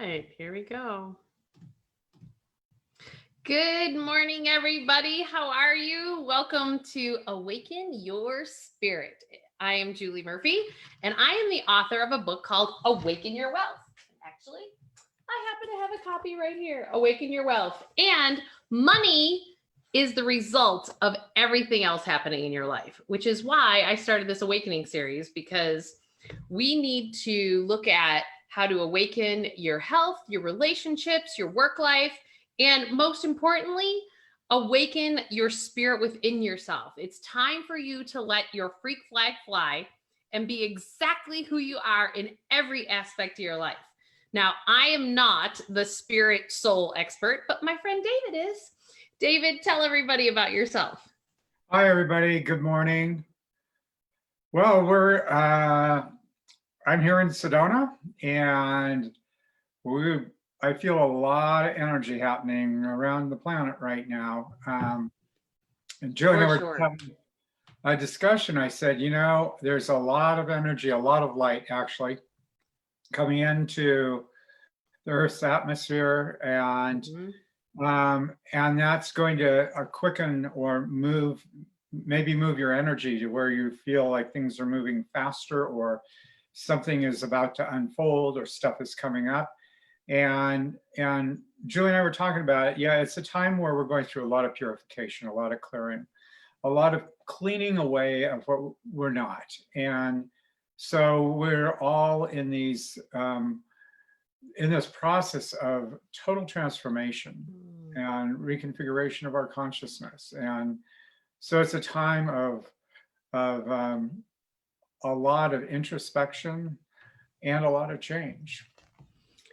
right, here we go. Good morning, everybody. How are you? Welcome to Awaken Your Spirit. I am Julie Murphy, and I am the author of a book called Awaken Your Wealth. Actually, I happen to have a copy right here, Awaken Your Wealth. And money is the result of everything else happening in your life, which is why I started this Awakening series, because we need to look at how to awaken your health, your relationships, your work life, and most importantly, awaken your spirit within yourself. It's time for you to let your freak flag fly and be exactly who you are in every aspect of your life. Now, I am not the spirit soul expert, but my friend David is. David, tell everybody about yourself. Hi, everybody. Good morning. Well, I'm here in Sedona, and I feel a lot of energy happening around the planet right now. And Julie and I were having a discussion. I said, you know, there's a lot of energy, a lot of light actually coming into the Earth's atmosphere, and that's going to quicken or maybe move your energy to where you feel like things are moving faster, or something is about to unfold, or stuff is coming up. And Julie and I were talking about it. Yeah, it's a time where we're going through a lot of purification, a lot of clearing, a lot of cleaning away of what we're not. And so we're all in these in this process of total transformation and reconfiguration of our consciousness. And so it's a time of a lot of introspection and a lot of change.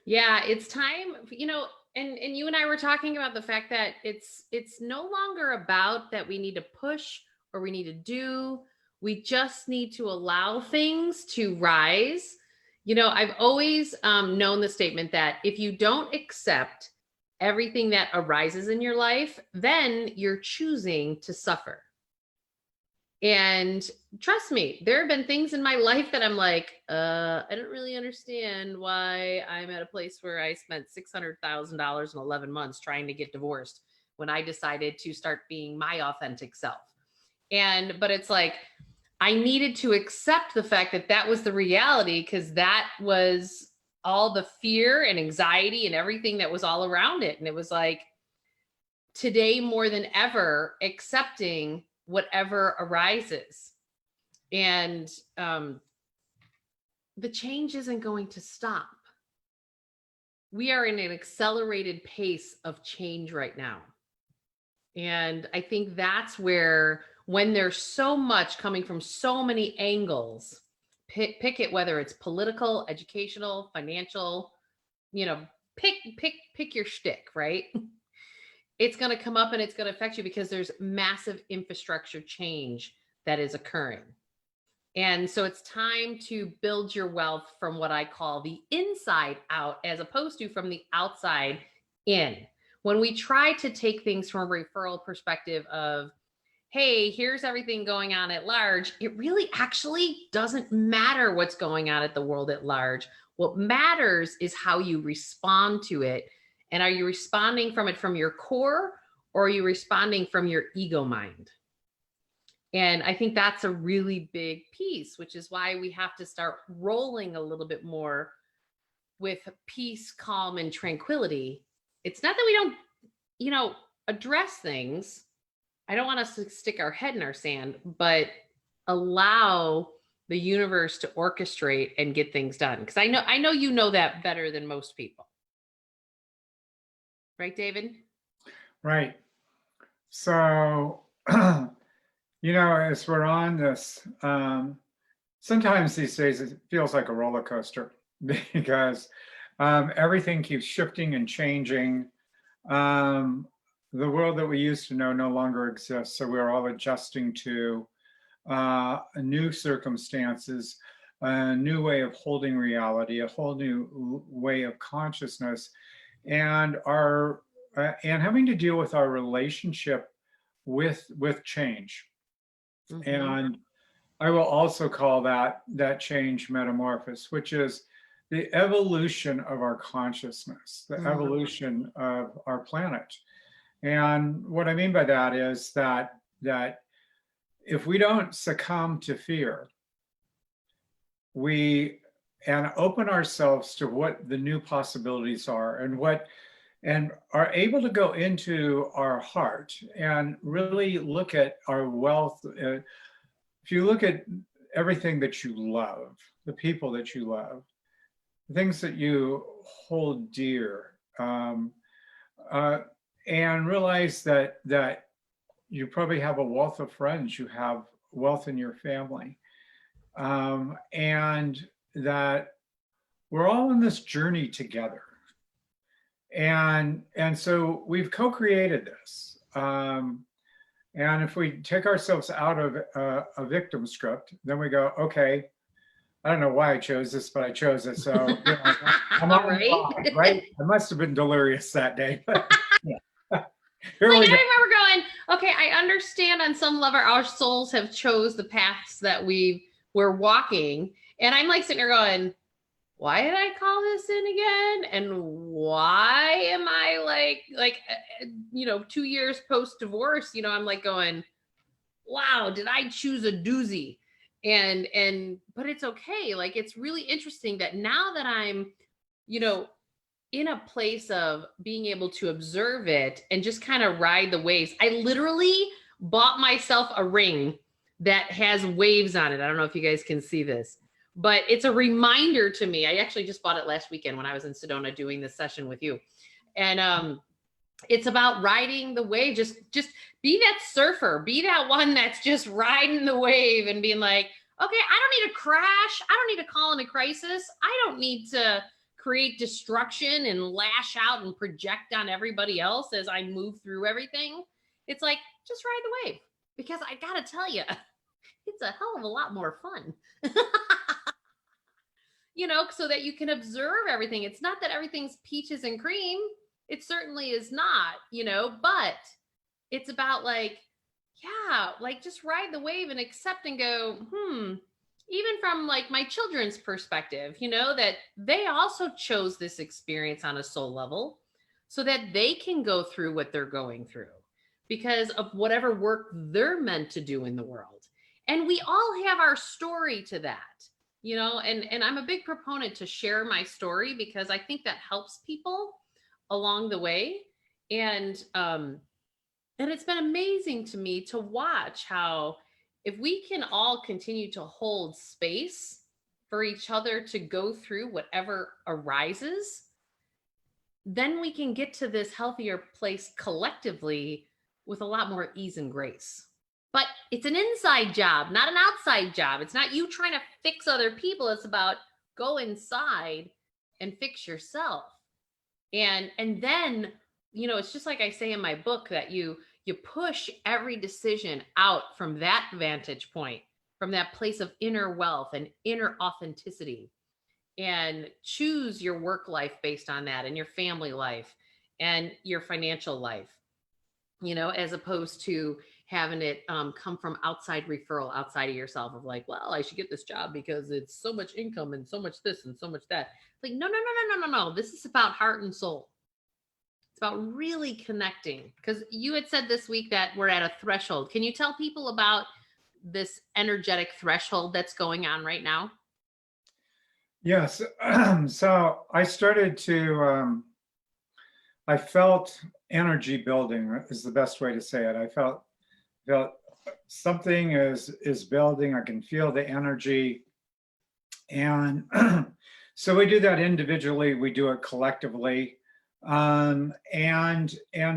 Yeah, it's time, you know, and you and I were talking about the fact that it's no longer about that we need to push or we need to do. We just need to allow things to rise. You know, I've always known the statement that if you don't accept everything that arises in your life, then you're choosing to suffer. And trust me, there have been things in my life that I'm like, I don't really understand why I'm at a place where I spent $600,000 in 11 months trying to get divorced when I decided to start being my authentic self. But it's like, I needed to accept the fact that that was the reality, because that was all the fear and anxiety and everything that was all around it. And it was like, today more than ever, accepting whatever arises. And the change isn't going to stop. We are in an accelerated pace of change right now. And I think that's where, when there's so much coming from so many angles, pick it, whether it's political, educational, financial, you know, pick your shtick, right? It's going to come up and it's going to affect you, because there's massive infrastructure change that is occurring. And so it's time to build your wealth from what I call the inside out, as opposed to from the outside in. When we try to take things from a referral perspective of, hey, here's everything going on at large, it really actually doesn't matter what's going on at the world at large. What matters is how you respond to it. And are you responding from it from your core, or are you responding from your ego mind? And I think that's a really big piece, which is why we have to start rolling a little bit more with peace, calm, and tranquility. It's not that we don't, you know, address things. I don't want us to stick our head in our sand, but allow the universe to orchestrate and get things done. Because I know you know that better than most people. Right, David? Right. So, you know, as we're on this, sometimes these days it feels like a roller coaster, because everything keeps shifting and changing. The world that we used to know no longer exists, so we're all adjusting to new circumstances, a new way of holding reality, a whole new way of consciousness. And having to deal with our relationship with change. And I will also call that change metamorphosis, which is the evolution of our consciousness, the Mhm. evolution of our planet. And what I mean by that is that if we don't succumb to fear, and open ourselves to what the new possibilities are, and are able to go into our heart and really look at our wealth. If you look at everything that you love, the people that you love, the things that you hold dear, and realize that you probably have a wealth of friends, you have wealth in your family, and that we're all on this journey together. And so we've co-created this. And if we take ourselves out of a victim script, then we go, okay, I don't know why I chose this, but I chose it. So I'm on Right? vibe, right? I must have been delirious that day. But yeah. Here Like, we I go. remember going, okay, I understand on some level our souls have chose the paths that we're walking. And I'm like sitting there going, why did I call this in again? And why am I like 2 years post divorce, I'm like going, wow, did I choose a doozy? But it's okay. Like, it's really interesting that now that I'm, in a place of being able to observe it and just kind of ride the waves. I literally bought myself a ring that has waves on it. I don't know if you guys can see this, but it's a reminder to me. I actually just bought it last weekend when I was in Sedona doing this session with you. And it's about riding the wave. Just be that surfer, be that one that's just riding the wave and being like, okay, I don't need to crash. I don't need to call in a crisis. I don't need to create destruction and lash out and project on everybody else as I move through everything. It's like, just ride the wave, because I gotta tell you, it's a hell of a lot more fun. So that you can observe everything. It's not that everything's peaches and cream. It certainly is not, but it's about like, yeah, like just ride the wave and accept and go, even from like my children's perspective, that they also chose this experience on a soul level so that they can go through what they're going through because of whatever work they're meant to do in the world. And we all have our story to that, and I'm a big proponent to share my story because I think that helps people along the way. And it's been amazing to me to watch how, if we can all continue to hold space for each other to go through whatever arises, then we can get to this healthier place collectively with a lot more ease and grace. But it's an inside job, not an outside job. It's not you trying to fix other people. It's about go inside and fix yourself. And then, it's just like I say in my book that you push every decision out from that vantage point, from that place of inner wealth and inner authenticity, and choose your work life based on that, and your family life and your financial life, as opposed to having it come from outside referral outside of yourself of like, well, I should get this job because it's so much income and so much this and so much that. Like, no. This is about heart and soul. It's about really connecting, because you had said this week that we're at a threshold. Can you tell people about this energetic threshold that's going on right now? Yes. So I started to, I felt energy building is the best way to say it. I felt something is building. I can feel the energy. And so we do that individually. We do it collectively. And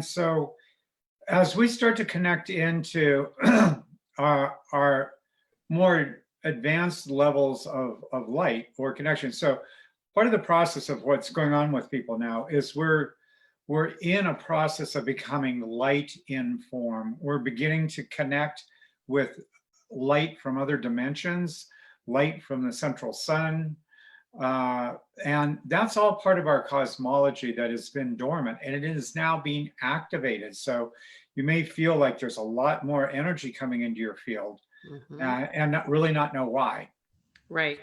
so as we start to connect into our more advanced levels of light or connection. So part of the process of what's going on with people now is we're in a process of becoming light in form. We're beginning to connect with light from other dimensions, light from the central sun. And that's all part of our cosmology that has been dormant, and it is now being activated. So you may feel like there's a lot more energy coming into your field, and not know why. Right.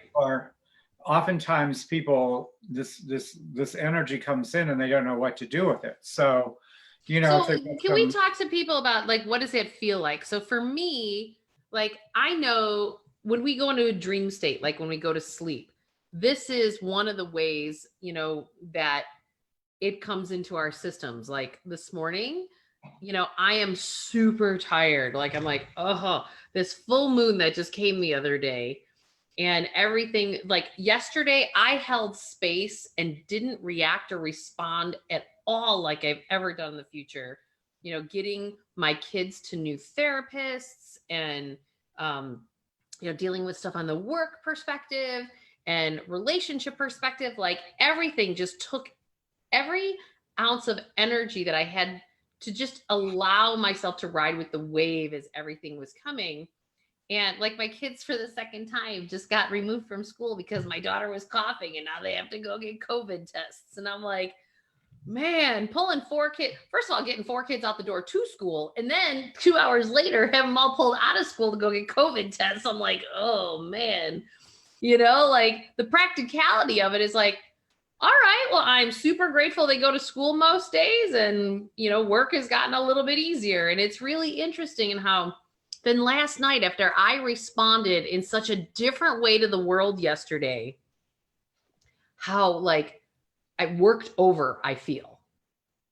oftentimes people, this energy comes in and they don't know what to do with it. So, you know, So can we talk to people about like, what does it feel like? So for me, like, I know when we go into a dream state, like when we go to sleep, this is one of the ways, you know, that it comes into our systems. Like this morning, you know, I am super tired. Like I'm like, oh, this full moon that just came the other day and everything. Like yesterday, I held space and didn't react or respond at all like I've ever done in the future. You know, getting my kids to new therapists and, you know, dealing with stuff on the work perspective and relationship perspective, like everything just took every ounce of energy that I had to just allow myself to ride with the wave as everything was coming. And like my kids for the second time just got removed from school because my daughter was coughing and now they have to go get COVID tests. And I'm like, man, pulling 4 kids, first of all, getting 4 kids out the door to school. And then 2 hours later, have them all pulled out of school to go get COVID tests. I'm like, oh man, you know, like the practicality of it is like, all right, well, I'm super grateful they go to school most days and, you know, work has gotten a little bit easier. And it's really interesting in how then last night, after I responded in such a different way to the world yesterday, how like I worked over, I feel,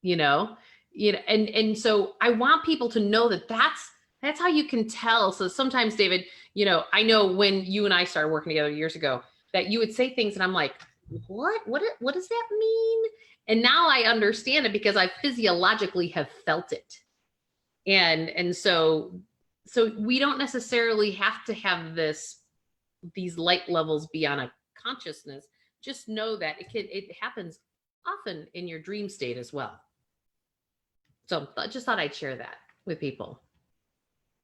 you know, and so I want people to know that that's how you can tell. So sometimes, David, you know, I know when you and I started working together years ago that you would say things and I'm like, what does that mean? And now I understand it because I physiologically have felt it. And so we don't necessarily have to have these light levels be on a consciousness. Just know that it happens often in your dream state as well. So I just thought I'd share that with people.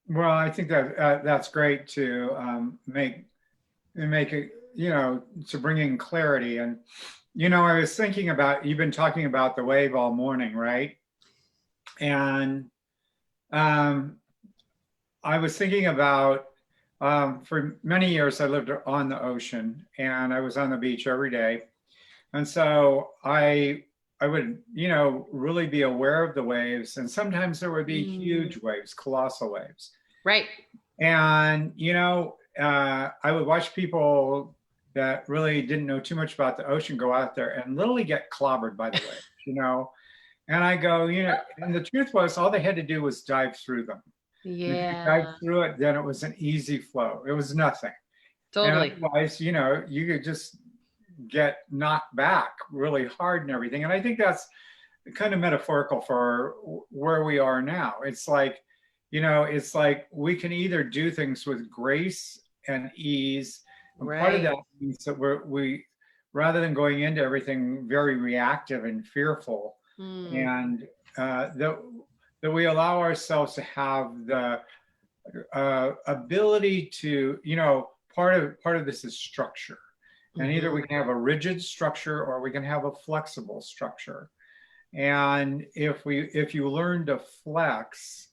Well, I think that that's great to make it, you know, to bring in clarity. And, you know, I was thinking about, you've been talking about the wave all morning, right? And I was thinking about, for many years, I lived on the ocean and I was on the beach every day. And so I would, you know, really be aware of the waves. And sometimes there would be huge waves, colossal waves. Right. And, you know, I would watch people that really didn't know too much about the ocean go out there and literally get clobbered by the waves, you know. And I go, you know, and the truth was all they had to do was dive through them. Yeah. And if you dive through it, then it was an easy flow. It was nothing. Totally. And otherwise, you know, you could just get knocked back really hard and everything. And I think that's kind of metaphorical for where we are now. It's like, you know, it's like we can either do things with grace and ease. And part of that means that we rather than going into everything very reactive and fearful, and that we allow ourselves to have the ability to, you know, part of this is structure. And either we can have a rigid structure or we can have a flexible structure. And if you learn to flex,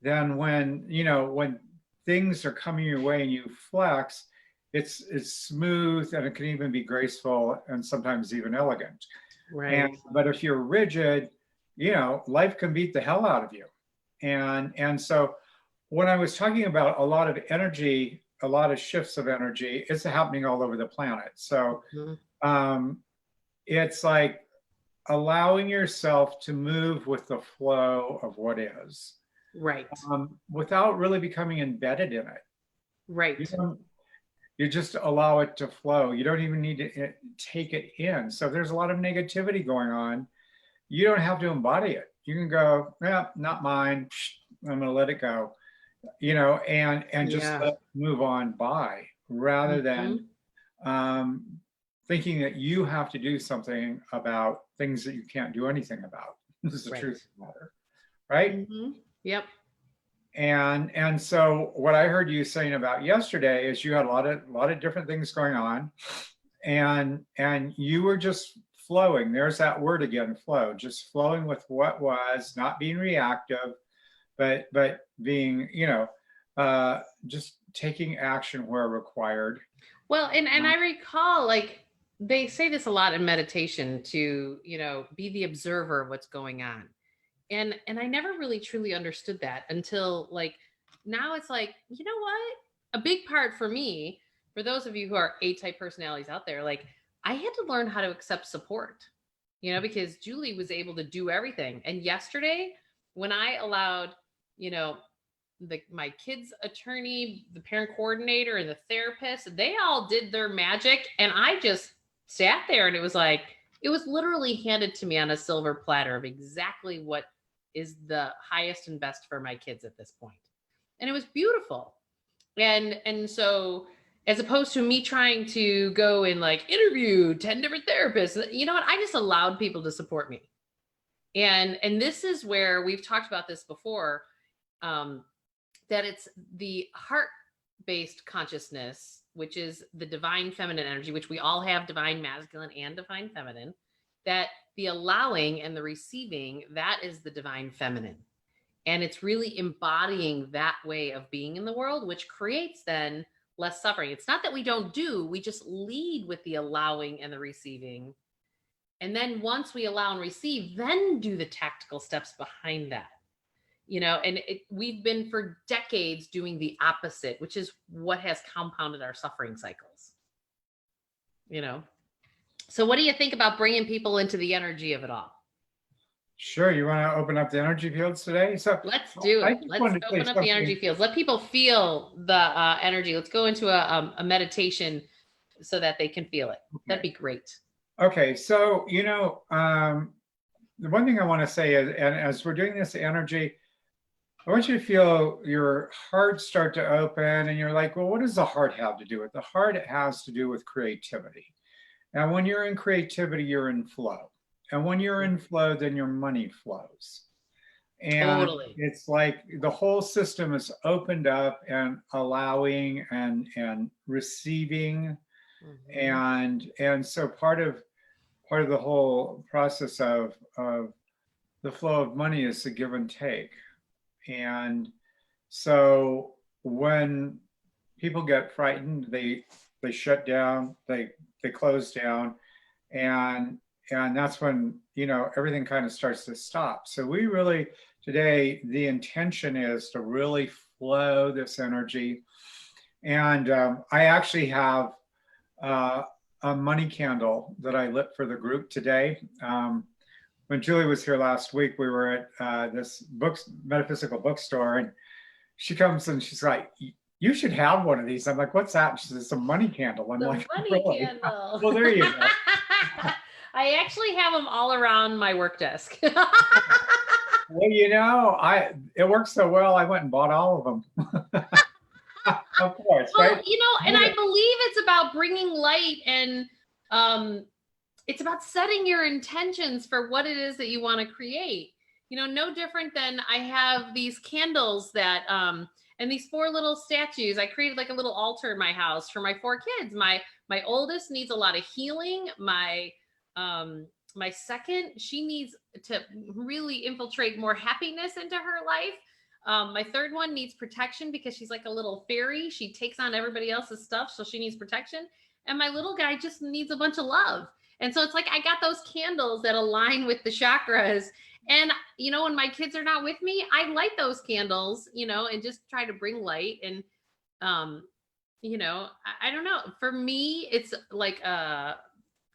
then when, you know, when things are coming your way and you flex, it's smooth and it can even be graceful and sometimes even elegant. Right. But if you're rigid, you know, life can beat the hell out of you. And so when I was talking about a lot of energy, a lot of shifts of energy, it's happening all over the planet. So it's like allowing yourself to move with the flow of what is. Right. Without really becoming embedded in it. Right. You just allow it to flow. You don't even need to take it in. So if there's a lot of negativity going on, you don't have to embody it. You can go, yeah, not mine. I'm going to let it go, you know, and just let it move on by, rather than thinking that you have to do something about things that you can't do anything about. This is the truth of the matter, right? Yep. And so what I heard you saying about yesterday is you had a lot of different things going on, and you were just flowing. There's that word again, flow, just flowing with what was, not being reactive, but being, you know, just taking action where required. Well, and I recall, like, they say this a lot in meditation to, be the observer of what's going on. And I never really truly understood that until, like, now it's like, you know what? A big part for me, for those of you who are A-type personalities out there, like, I had to learn how to accept support, because Julie was able to do everything. And yesterday, when I allowed, you know, my kids' attorney, the parent coordinator, and the therapist, they all did their magic, and I just sat there, and it was like, it was literally handed to me on a silver platter of exactly what is the highest and best for my kids at this point. And it was beautiful. And so, as opposed to me trying to go and, like, interview 10 different therapists, you know what, I just allowed people to support me. And this is where we've talked about this before, that it's the heart-based consciousness, which is the divine feminine energy, which we all have, divine masculine and divine feminine, that the allowing and the receiving, that is the divine feminine. And it's really embodying that way of being in the world, which creates then less suffering. It's not that we don't do, we just lead with the allowing and the receiving. And then once we allow and receive, then do the tactical steps behind that. And we've been for decades doing the opposite, which is what has compounded our suffering cycles. So what do you think about bringing people into the energy of it all? Sure. You want to open up the energy fields today? So let's do it. Let's open up the energy fields. Let people feel the energy. Let's go into a meditation so that they can feel it. Okay. That'd be great. Okay. So, the one thing I want to say is, and as we're doing this energy, I want you to feel your heart start to open, and you're like, well, what does the heart have to do with it? The heart has to do with creativity. And when you're in creativity, you're in flow. And when you're in flow, then your money flows. And totally. It's like the whole system is opened up and allowing and receiving. Mm-hmm. And so part of the whole process of the flow of money is the give and take. And so when people get frightened, they shut down, they close down, and that's when, everything kind of starts to stop. So we really, today, the intention is to really flow this energy. And I actually have a money candle that I lit for the group today. When Julie was here last week, we were at this metaphysical bookstore, and she comes and she's like, you should have one of these. I'm like, what's that? And she says, it's a money candle. I'm like, money really? Candle. Well, there you go. I actually have them all around my work desk. Well, it works so well, I went and bought all of them. Of course, well, right? And I believe it's about bringing light, and it's about setting your intentions for what it is that you want to create. No different than I have these candles that, and these 4 little statues. I created like a little altar in my house for my 4 kids. My oldest needs a lot of healing. My second, she needs to really infiltrate more happiness into her life. My third one needs protection because she's like a little fairy. She takes on everybody else's stuff, so she needs protection. And my little guy just needs a bunch of love. And so it's like I got those candles that align with the chakras. And, when my kids are not with me, I light those candles, and just try to bring light. And, I don't know. For me, it's like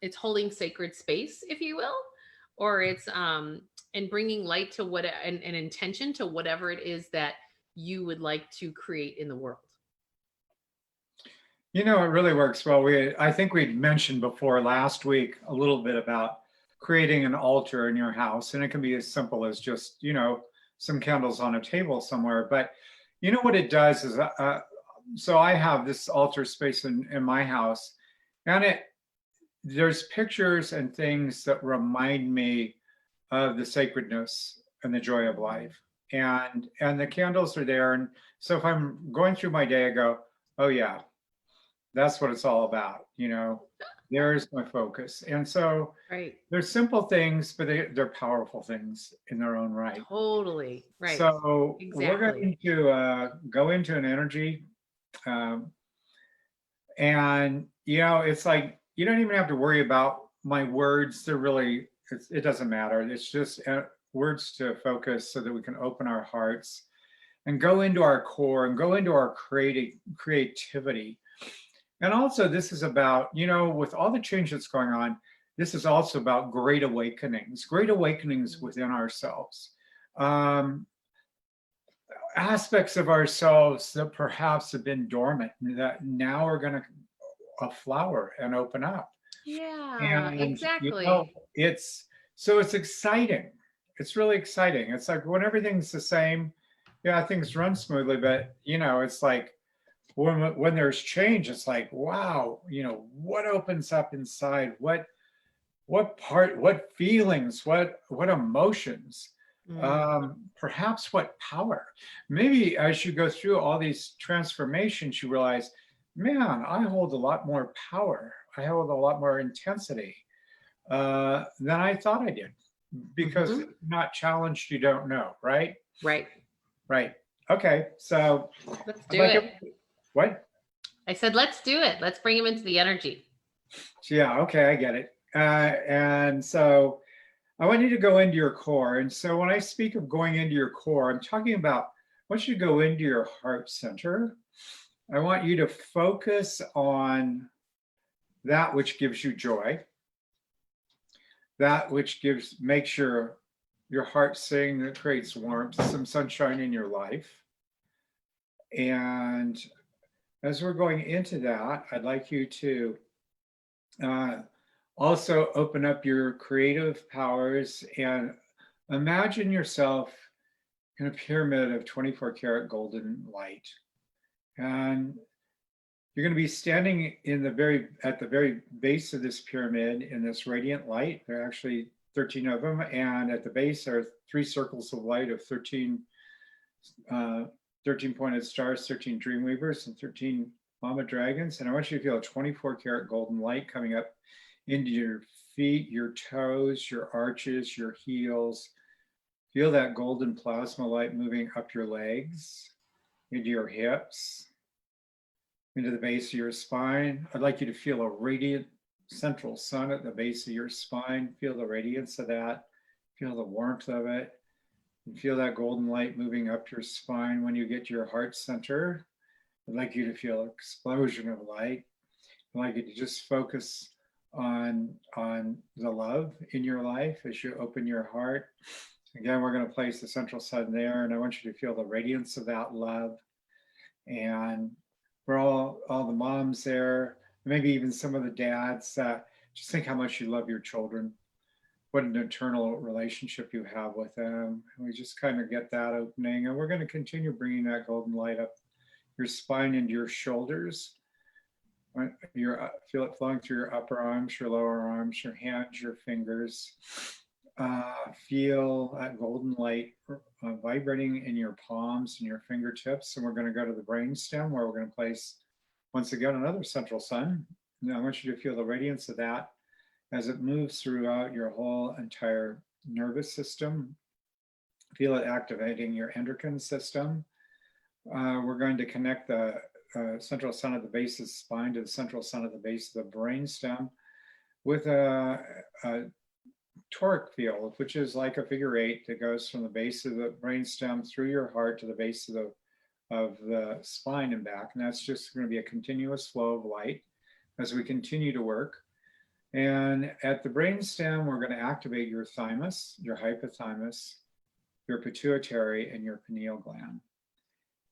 it's holding sacred space, if you will, or it's and bringing light to what an intention to whatever it is that you would like to create in the world. It really works well. I think we'd mentioned before last week a little bit about creating an altar in your house, and it can be as simple as just, some candles on a table somewhere. But what it does is, so I have this altar space in my house, and there's pictures and things that remind me of the sacredness and the joy of life. And the candles are there. And so if I'm going through my day, I go, oh yeah, that's what it's all about. There's my focus. And so they're simple things, but they're powerful things in their own right. Totally. Right. So we're going to go into an energy. And, you know, it's like, you don't even have to worry about my words. They're really, it doesn't matter. It's just words to focus so that we can open our hearts and go into our core and go into our creativity. And also this is about, you know, with all the change that's going on, this is also about great awakenings within ourselves. Aspects of ourselves that perhaps have been dormant that now are going to flower and open up. Yeah, And, you know, exactly. it's exciting. It's really exciting. It's like when everything's the same, yeah, things run smoothly, but, you know, it's like when there's change, it's like, wow, you know, what opens up inside? What feelings, what emotions, perhaps what power. Maybe as you go through all these transformations, you realize, man, I hold a lot more power. I hold a lot more intensity than I thought I did. Because if you're not challenged, you don't know, right? Right. Right. Okay, so Let's I'd do like it. what? I said, let's do it. Let's bring him into the energy. Yeah, okay, I get it. And so I want you to go into your core. And so when I speak of going into your core, I'm talking about, I want you to go into your heart center. I want you to focus on that which gives you joy, that which makes your heart sing, that creates warmth, some sunshine in your life. And as we're going into that, I'd like you to also open up your creative powers and imagine yourself in a pyramid of 24 karat golden light. And you're going to be standing at the very base of this pyramid in this radiant light. There are actually 13 of them. And at the base are 3 circles of light of 13 pointed stars, 13 dream weavers, and 13 mama dragons. And I want you to feel a 24 karat golden light coming up into your feet, your toes, your arches, your heels. Feel that golden plasma light moving up your legs, into your hips, into the base of your spine. I'd like you to feel a radiant central sun at the base of your spine. Feel the radiance of that. Feel the warmth of it. And feel that golden light moving up your spine. When you get to your heart center, I'd like you to feel an explosion of light. I'd like you to just focus on the love in your life as you open your heart. Again, we're going to place the central sun there, and I want you to feel the radiance of that love. And for all the moms there, maybe even some of the dads, just think how much you love your children, what an eternal relationship you have with them. And we just kind of get that opening, and we're going to continue bringing that golden light up your spine into your shoulders. Feel it flowing through your upper arms, your lower arms, your hands, your fingers. Feel that golden light vibrating in your palms and your fingertips. And we're going to go to the brainstem, where we're going to place, once again, another central sun. Now I want you to feel the radiance of that as it moves throughout your whole entire nervous system. Feel it activating your endocrine system. We're going to connect the central sun at the base of the spine to the central sun at the base of the brainstem with a toric field, which is like a figure 8 that goes from the base of the brainstem through your heart to the base of the spine and back. And that's just going to be a continuous flow of light as we continue to work. And at the brainstem, we're going to activate your thymus, your hypothalamus, your pituitary, and your pineal gland.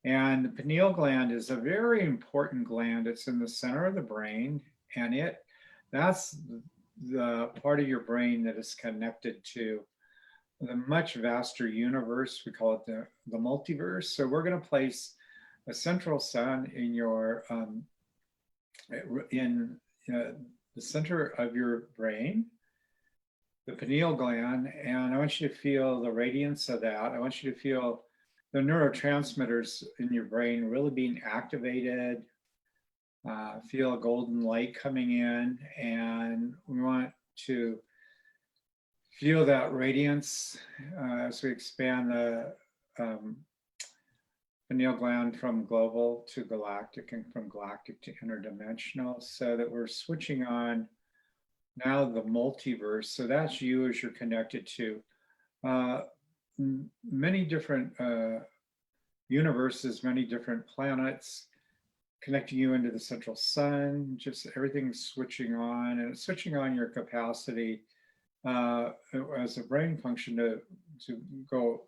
And the pineal gland is a very important gland. It's in the center of the brain, and that's the part of your brain that is connected to the much vaster universe. We call it the multiverse. So we're going to place a central sun in your the center of your brain, the pineal gland, and I want you to feel the radiance of that. I want you to feel the neurotransmitters in your brain really being activated. Feel a golden light coming in, and we want to feel that radiance as we expand pineal gland from global to galactic and from galactic to interdimensional, so that we're switching on now the multiverse. So that's you as you're connected to many different universes, many different planets, connecting you into the central sun, just everything's switching on, and it's switching on your capacity as a brain function to go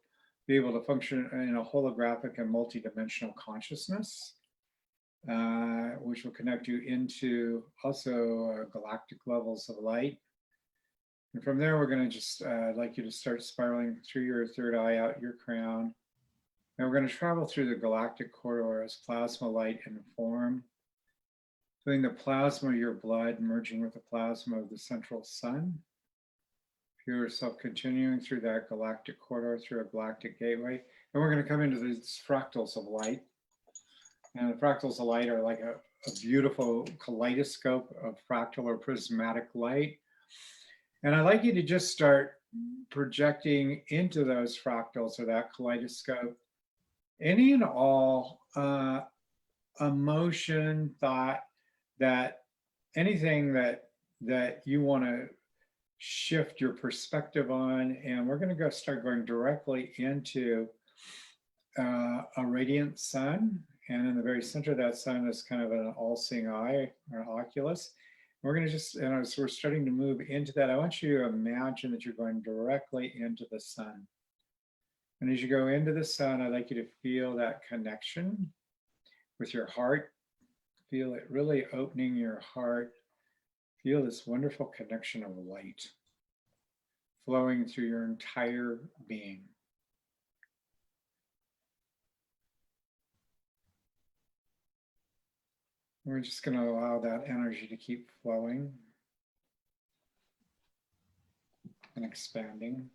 be able to function in a holographic and multidimensional consciousness, which will connect you into also galactic levels of light. And from there, we're going to just like you to start spiraling through your third eye, out your crown. And we're going to travel through the galactic corridor as plasma, light, and form, feeling the plasma of your blood merging with the plasma of the central sun. Feel yourself continuing through that galactic corridor, through a galactic gateway. And we're going to come into these fractals of light. And the fractals of light are like a beautiful kaleidoscope of fractal or prismatic light. And I'd like you to just start projecting into those fractals or that kaleidoscope any and all emotion, thought, that anything that you want to shift your perspective on. And we're going to start going directly into a radiant sun. And in the very center of that sun is kind of an all-seeing eye or oculus. We're going to just, and as we're starting to move into that, I want you to imagine that you're going directly into the sun. And as you go into the sun, I'd like you to feel that connection with your heart. Feel it really opening your heart. Feel this wonderful connection of light flowing through your entire being. We're just going to allow that energy to keep flowing and expanding.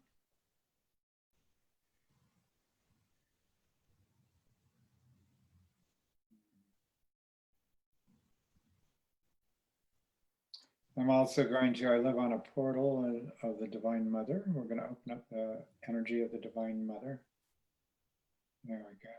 I'm also going to, I live on a portal of the Divine Mother. We're going to open up the energy of the Divine Mother. There we go.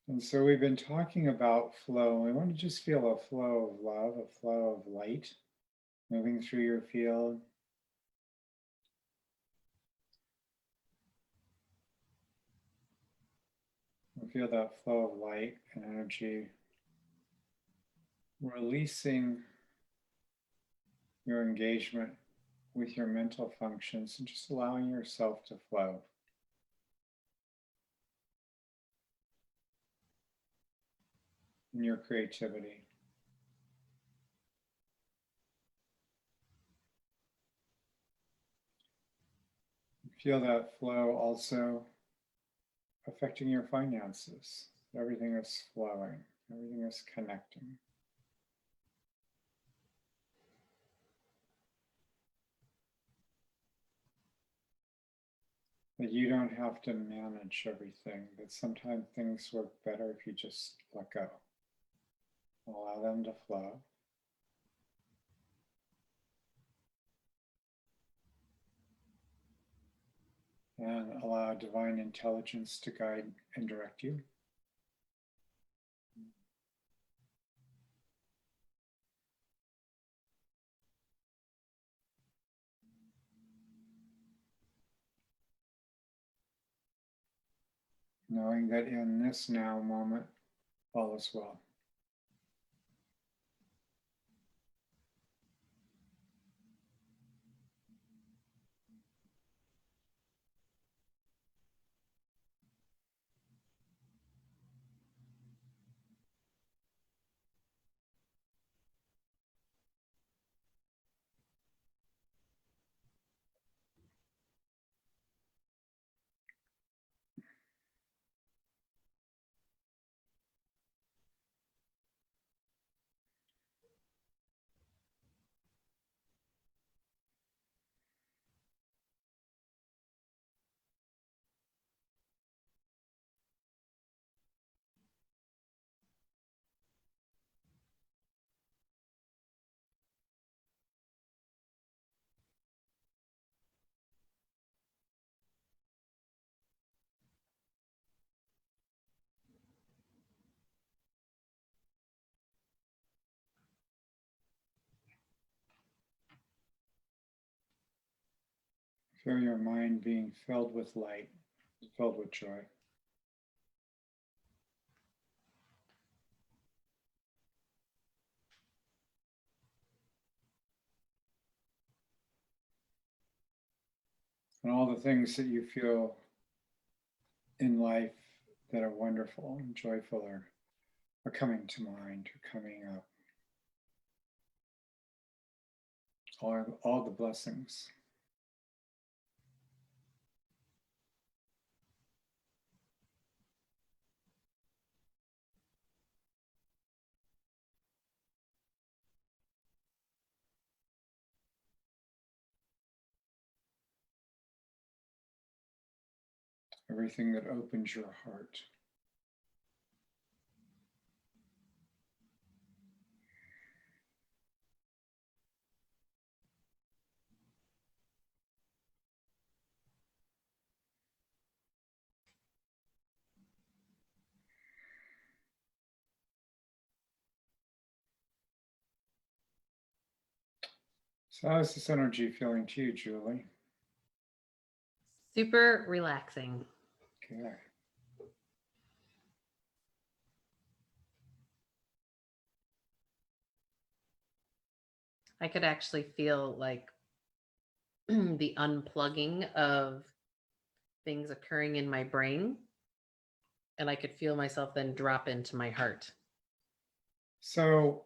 And so we've been talking about flow. We want to just feel a flow of love, a flow of light moving through your field. We feel that flow of light and energy releasing your engagement with your mental functions and just allowing yourself to flow. In your creativity. Feel that flow also affecting your finances. Everything is flowing, everything is connecting. That you don't have to manage everything, that sometimes things work better if you just let go. Allow them to flow. And allow divine intelligence to guide and direct you. Knowing that in this now moment, all is well. Feel your mind being filled with light, filled with joy. And all the things that you feel in life that are wonderful and joyful are coming to mind, are coming up. All the blessings. Everything that opens your heart. So how's this energy feeling to you, Julie? Super relaxing. Okay. I could actually feel like the unplugging of things occurring in my brain. And I could feel myself then drop into my heart. So,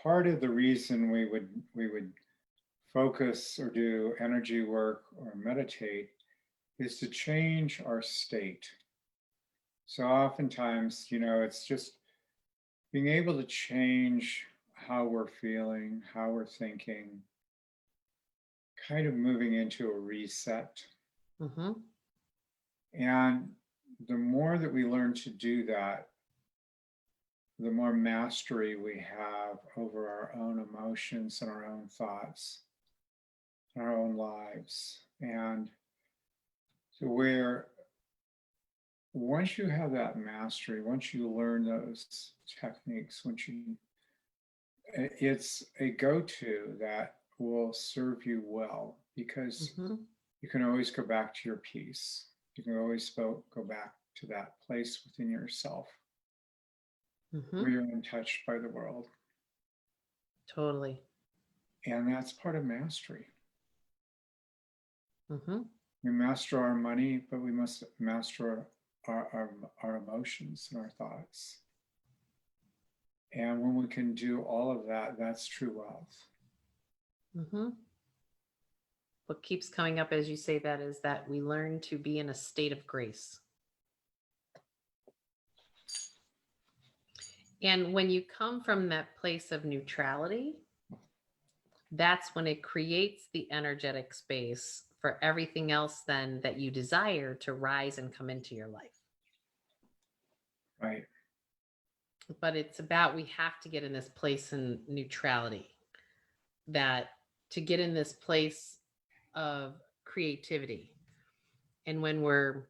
part of the reason we would focus or do energy work or meditate is to change our state. So oftentimes, it's just being able to change how we're feeling, how we're thinking, kind of moving into a reset. Mm-hmm. And the more that we learn to do that, the more mastery we have over our own emotions and our own thoughts, our own lives. And so where once you have that mastery, once you learn those techniques, it's a go-to that will serve you well, because Mm-hmm. you can always go back to your peace. You can always go back to that place within yourself Mm-hmm. where you're untouched by the world. Totally. And that's part of mastery. Mm-hmm. We master our money, but we must master our emotions and our thoughts. And when we can do all of that, that's true wealth. Mm-hmm. What keeps coming up as you say that is that we learn to be in a state of grace. And when you come from that place of neutrality, that's when it creates the energetic space for everything else then that you desire to rise and come into your life. Right. But it's about, we have to get in this place in neutrality, that to get in this place of creativity. And when we're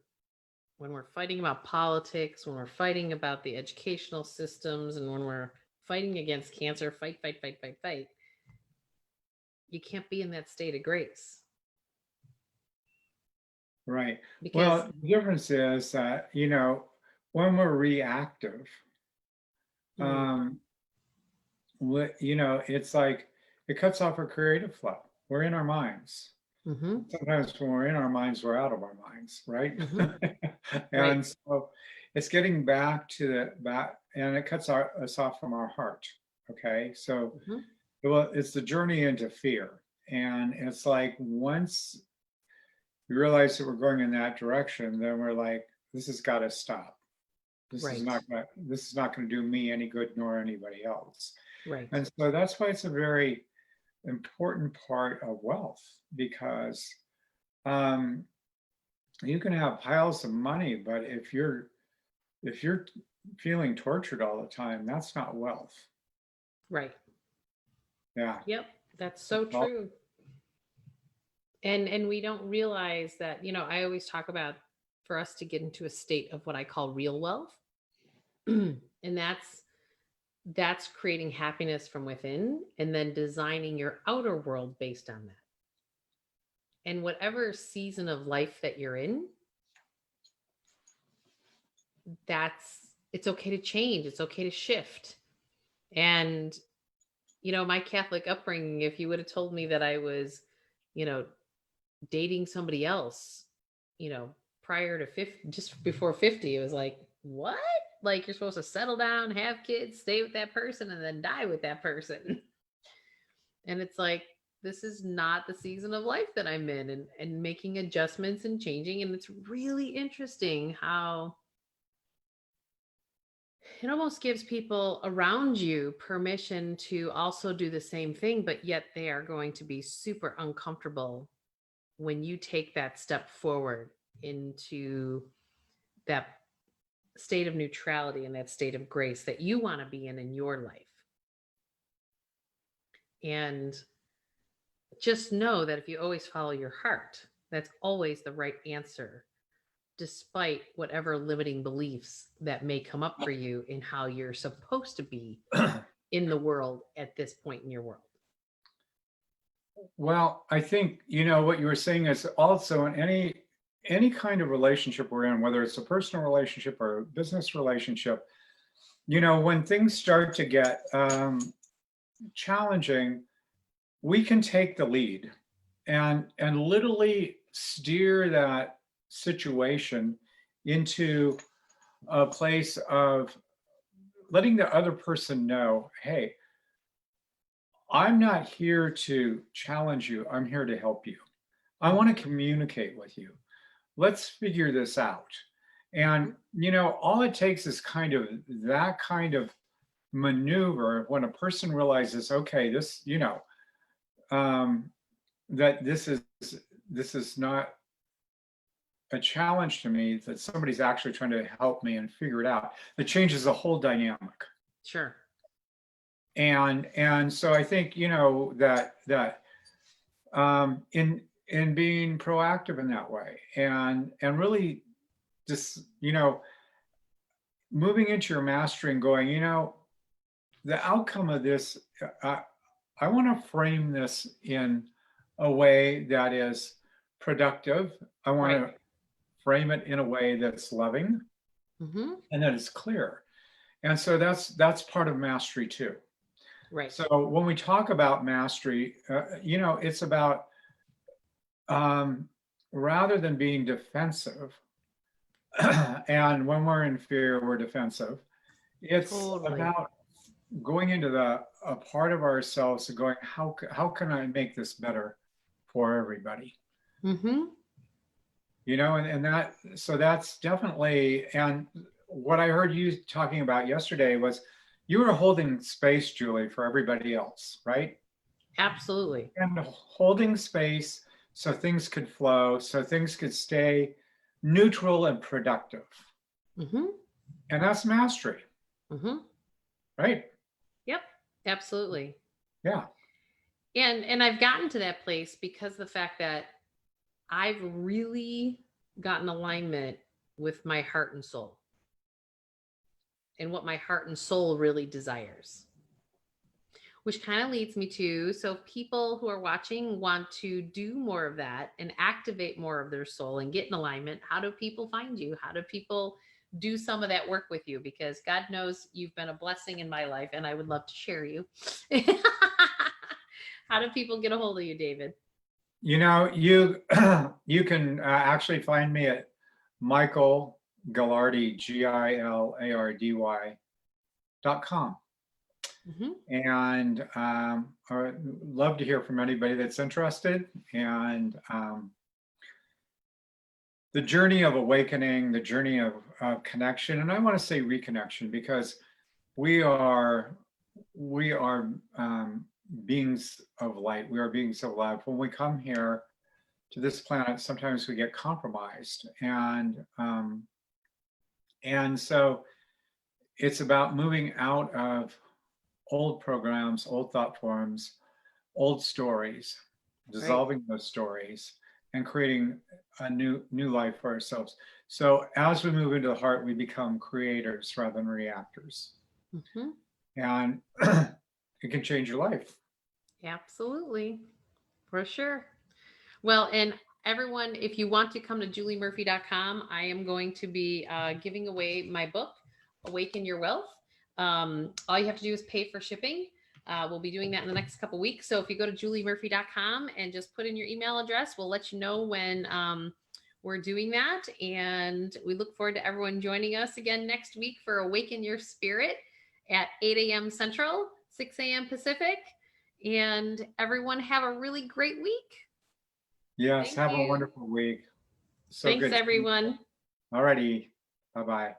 fighting about politics, when we're fighting about the educational systems, and when we're fighting against cancer, fight, you can't be in that state of grace. Right. Because Well, the difference is that, when we're reactive, it's like it cuts off our creative flow. We're in our minds. mm-hmm. Sometimes when we're in our minds, we're out of our minds, right? Mm-hmm. And so it's getting back to that, and it cuts us off from our heart. Okay. So, Mm-hmm. well, it's the journey into fear. And it's like, once we realize that we're going in that direction, then we're like, this has got to stop. This is not going to do me any good nor anybody else. Right. And so that's why it's a very important part of wealth, because you can have piles of money, but if you're feeling tortured all the time, that's not wealth. Right. Yeah. Yep. That's so true. And we don't realize that, I always talk about, for us to get into a state of what I call real wealth. And that's creating happiness from within and then designing your outer world based on that. And whatever season of life that you're in, it's okay to change. It's okay to shift. And, my Catholic upbringing, if you would have told me that I was, you know, dating somebody else, prior to 50, just before 50, it was like, what? Like, you're supposed to settle down, have kids, stay with that person, and then die with that person. And it's like, this is not the season of life that I'm in, and making adjustments and changing. And it's really interesting how it almost gives people around you permission to also do the same thing, but yet they are going to be super uncomfortable when you take that step forward into that state of neutrality and that state of grace that you want to be in your life. And just know that if you always follow your heart, that's always the right answer, despite whatever limiting beliefs that may come up for you in how you're supposed to be in the world at this point in your world. Well, I think, what you were saying is also in any kind of relationship we're in, whether it's a personal relationship or a business relationship, when things start to get challenging, we can take the lead and literally steer that situation into a place of letting the other person know, hey, I'm not here to challenge you. I'm here to help you. I want to communicate with you. Let's figure this out. And, all it takes is kind of that kind of maneuver when a person realizes, okay, this, that this is not a challenge to me, that somebody's actually trying to help me and figure it out. It changes the whole dynamic. Sure. And so I think, that in being proactive in that way and really just, moving into your mastery and going, the outcome of this, I want to frame this in a way that is productive. I want to frame it in a way that's loving and that is clear. And so that's part of mastery too. Right. So when we talk about mastery, it's about rather than being defensive, and when we're in fear, we're defensive. It's about going into a part of ourselves and going, how can I make this better for everybody? And that's definitely, and what I heard you talking about yesterday was you were holding space, Julie, for everybody else, right? Absolutely. And holding space so things could flow, so things could stay neutral and productive. And that's mastery. Right? Yep, absolutely. Yeah. And I've gotten to that place because of the fact that I've really gotten alignment with my heart and soul and what my heart and soul really desires, which kind of leads me to, so if people who are watching want to do more of that and activate more of their soul and get in alignment, how do people find you? How do people do some of that work with you? Because God knows you've been a blessing in my life and I would love to share you. How do people get a hold of you, David? You can actually find me at Michael Gilardy, GILARDY.com. And I would love to hear from anybody that's interested. And the journey of awakening, the journey of connection, and I want to say reconnection, because we are beings of light. We are beings of love. When we come here to this planet, sometimes we get compromised, and so it's about moving out of old programs, old thought forms, old stories, dissolving those stories, and creating a new life for ourselves. So as we move into the heart, we become creators rather than reactors. And it can change your life. Absolutely, for sure. Well, and everyone, if you want to come to juliemurphy.com, I am going to be giving away my book, Awaken Your Wealth. All you have to do is pay for shipping. We'll be doing that in the next couple weeks. So if you go to juliemurphy.com and just put in your email address, we'll let you know when we're doing that. And we look forward to everyone joining us again next week for Awaken Your Spirit at 8 a.m. Central, 6 a.m. Pacific. And everyone have a really great week. Yes, Thank have you. a wonderful week. So Thanks, good. everyone. All righty. Bye-bye.